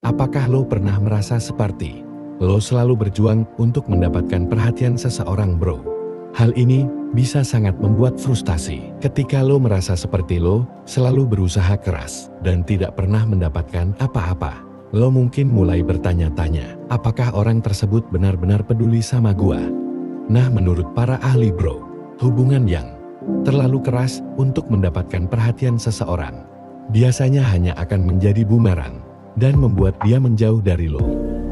Apakah lo pernah merasa seperti lo selalu berjuang untuk mendapatkan perhatian seseorang, bro? Hal ini bisa sangat membuat frustasi. Ketika lo merasa seperti lo selalu berusaha keras dan tidak pernah mendapatkan apa-apa, lo mungkin mulai bertanya-tanya, apakah orang tersebut benar-benar peduli sama gua? Nah, menurut para ahli, bro, hubungan yang terlalu keras untuk mendapatkan perhatian seseorang biasanya hanya akan menjadi bumerang dan membuat dia menjauh dari lo.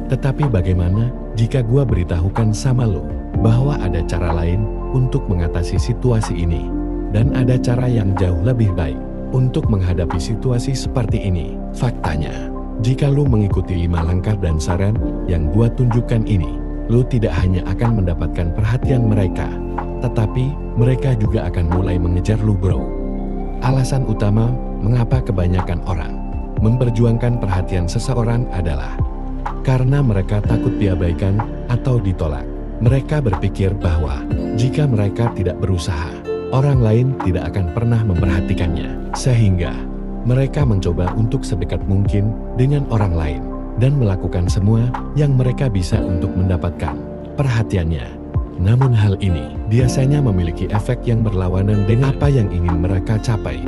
Tetapi bagaimana jika gua beritahukan sama lo bahwa ada cara lain untuk mengatasi situasi ini, dan ada cara yang jauh lebih baik untuk menghadapi situasi seperti ini? Faktanya, jika lo mengikuti 5 langkah dan saran yang gua tunjukkan ini, lo tidak hanya akan mendapatkan perhatian mereka, tetapi mereka juga akan mulai mengejar lo, bro. Alasan utama mengapa kebanyakan orang memperjuangkan perhatian seseorang adalah karena mereka takut diabaikan atau ditolak. Mereka berpikir bahwa jika mereka tidak berusaha, orang lain tidak akan pernah memperhatikannya. Sehingga mereka mencoba untuk sedekat mungkin dengan orang lain dan melakukan semua yang mereka bisa untuk mendapatkan perhatiannya. Namun hal ini biasanya memiliki efek yang berlawanan dengan apa yang ingin mereka capai.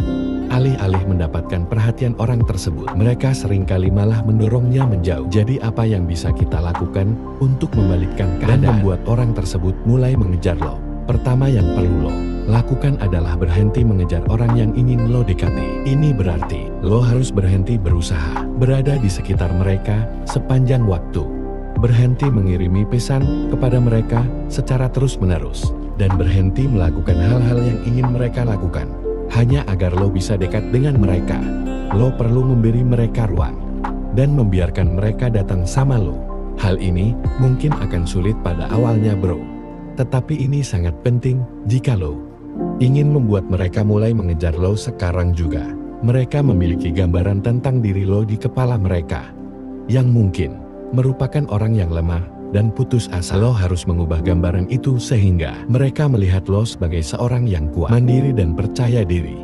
Alih-alih mendapatkan perhatian orang tersebut, mereka seringkali malah mendorongnya menjauh. Jadi apa yang bisa kita lakukan untuk membalikkan keadaan dan membuat orang tersebut mulai mengejar lo? Pertama yang perlu lo lakukan adalah berhenti mengejar orang yang ingin lo dekati. Ini berarti lo harus berhenti berusaha berada di sekitar mereka sepanjang waktu. Berhenti mengirimi pesan kepada mereka secara terus-menerus, dan berhenti melakukan hal-hal yang ingin mereka lakukan hanya agar lo bisa dekat dengan mereka. Lo perlu memberi mereka ruang dan membiarkan mereka datang sama lo. Hal ini mungkin akan sulit pada awalnya, bro, tetapi ini sangat penting jika lo ingin membuat mereka mulai mengejar lo sekarang juga. Mereka memiliki gambaran tentang diri lo di kepala mereka yang mungkin merupakan orang yang lemah dan putus asa. Lo harus mengubah gambaran itu sehingga mereka melihat lo sebagai seorang yang kuat, mandiri dan percaya diri.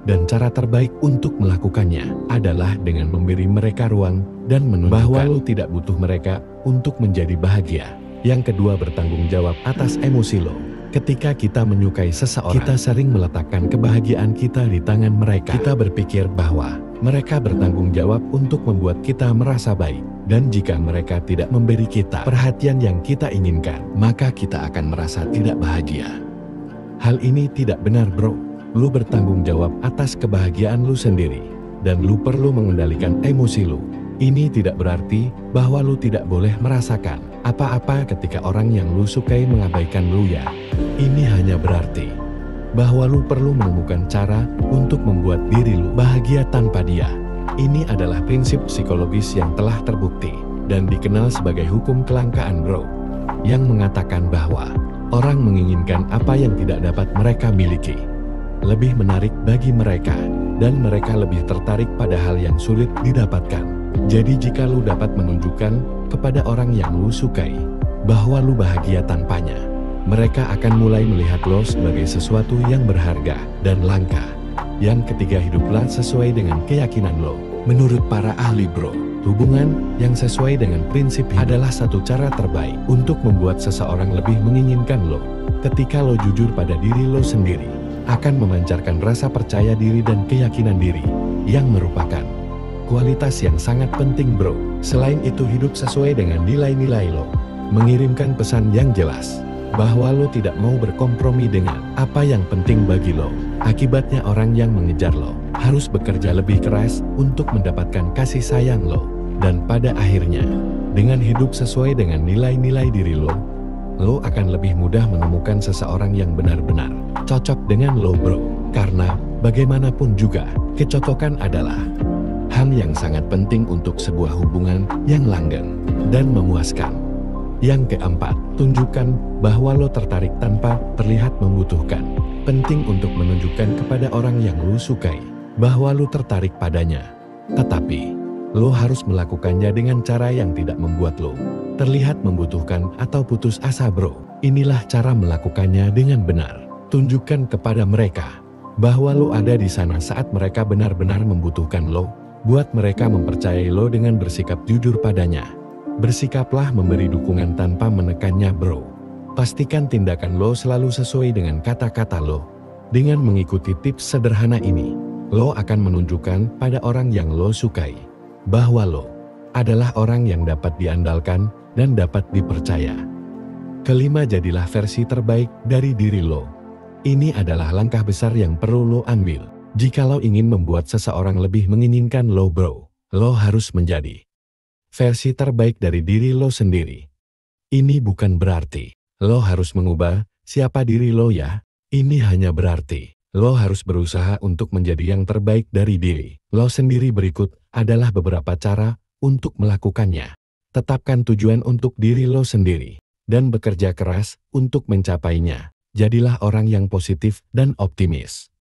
Dan cara terbaik untuk melakukannya adalah dengan memberi mereka ruang dan menunjukkan bahwa lo tidak butuh mereka untuk menjadi bahagia. Yang kedua, bertanggung jawab atas emosi lo. Ketika kita menyukai seseorang, kita sering meletakkan kebahagiaan kita di tangan mereka. Kita berpikir bahwa mereka bertanggung jawab untuk membuat kita merasa baik. Dan jika mereka tidak memberi kita perhatian yang kita inginkan, maka kita akan merasa tidak bahagia. Hal ini tidak benar, bro. Lu bertanggung jawab atas kebahagiaan lu sendiri, dan lu perlu mengendalikan emosi lu. Ini tidak berarti bahwa lu tidak boleh merasakan apa-apa ketika orang yang lu sukai mengabaikan lu, ya. Ini hanya berarti bahwa lu perlu menemukan cara untuk membuat diri lu bahagia tanpa dia. Ini adalah prinsip psikologis yang telah terbukti dan dikenal sebagai hukum kelangkaan, bro, yang mengatakan bahwa orang menginginkan apa yang tidak dapat mereka miliki. Lebih menarik bagi mereka, dan mereka lebih tertarik pada hal yang sulit didapatkan. Jadi jika lu dapat menunjukkan kepada orang yang lu sukai bahwa lu bahagia tanpanya, mereka akan mulai melihat lo sebagai sesuatu yang berharga dan langka. Yang ketiga, hiduplah sesuai dengan keyakinan lo. Menurut para ahli, bro, hubungan yang sesuai dengan prinsip adalah satu cara terbaik untuk membuat seseorang lebih menginginkan lo. Ketika lo jujur pada diri lo sendiri, akan memancarkan rasa percaya diri dan keyakinan diri, yang merupakan kualitas yang sangat penting, bro. Selain itu, hidup sesuai dengan nilai-nilai lo. Mengirimkan pesan yang jelas bahwa lo tidak mau berkompromi dengan apa yang penting bagi lo. Akibatnya orang yang mengejar lo harus bekerja lebih keras untuk mendapatkan kasih sayang lo. Dan pada akhirnya, dengan hidup sesuai dengan nilai-nilai diri lo, lo akan lebih mudah menemukan seseorang yang benar-benar cocok dengan lo, bro. Karena bagaimanapun juga, kecocokan adalah hal yang sangat penting untuk sebuah hubungan yang langgeng dan memuaskan. Yang keempat, tunjukkan bahwa lo tertarik tanpa terlihat membutuhkan. Penting untuk menunjukkan kepada orang yang lo sukai bahwa lo tertarik padanya. Tetapi, lo harus melakukannya dengan cara yang tidak membuat lo terlihat membutuhkan atau putus asa, bro. Inilah cara melakukannya dengan benar. Tunjukkan kepada mereka bahwa lo ada di sana saat mereka benar-benar membutuhkan lo. Buat mereka mempercayai lo dengan bersikap jujur padanya. Bersikaplah memberi dukungan tanpa menekannya bro. Pastikan tindakan lo selalu sesuai dengan kata-kata lo. Dengan mengikuti tips sederhana ini, lo akan menunjukkan pada orang yang lo sukai bahwa lo adalah orang yang dapat diandalkan dan dapat dipercaya. Kelima, jadilah versi terbaik dari diri lo. Ini adalah langkah besar yang perlu lo ambil. Jika lo ingin membuat seseorang lebih menginginkan lo bro, lo harus menjadi versi terbaik dari diri lo sendiri. Ini bukan berarti lo harus mengubah siapa diri lo ya. Ini hanya berarti lo harus berusaha untuk menjadi yang terbaik dari diri lo sendiri. Berikut adalah beberapa cara untuk melakukannya. Tetapkan tujuan untuk diri lo sendiri dan bekerja keras untuk mencapainya. Jadilah orang yang positif dan optimis.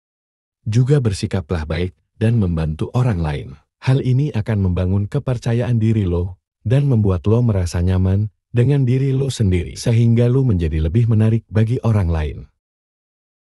Juga bersikaplah baik dan membantu orang lain. Hal ini akan membangun kepercayaan diri lo dan membuat lo merasa nyaman dengan diri lo sendiri, sehingga lo menjadi lebih menarik bagi orang lain.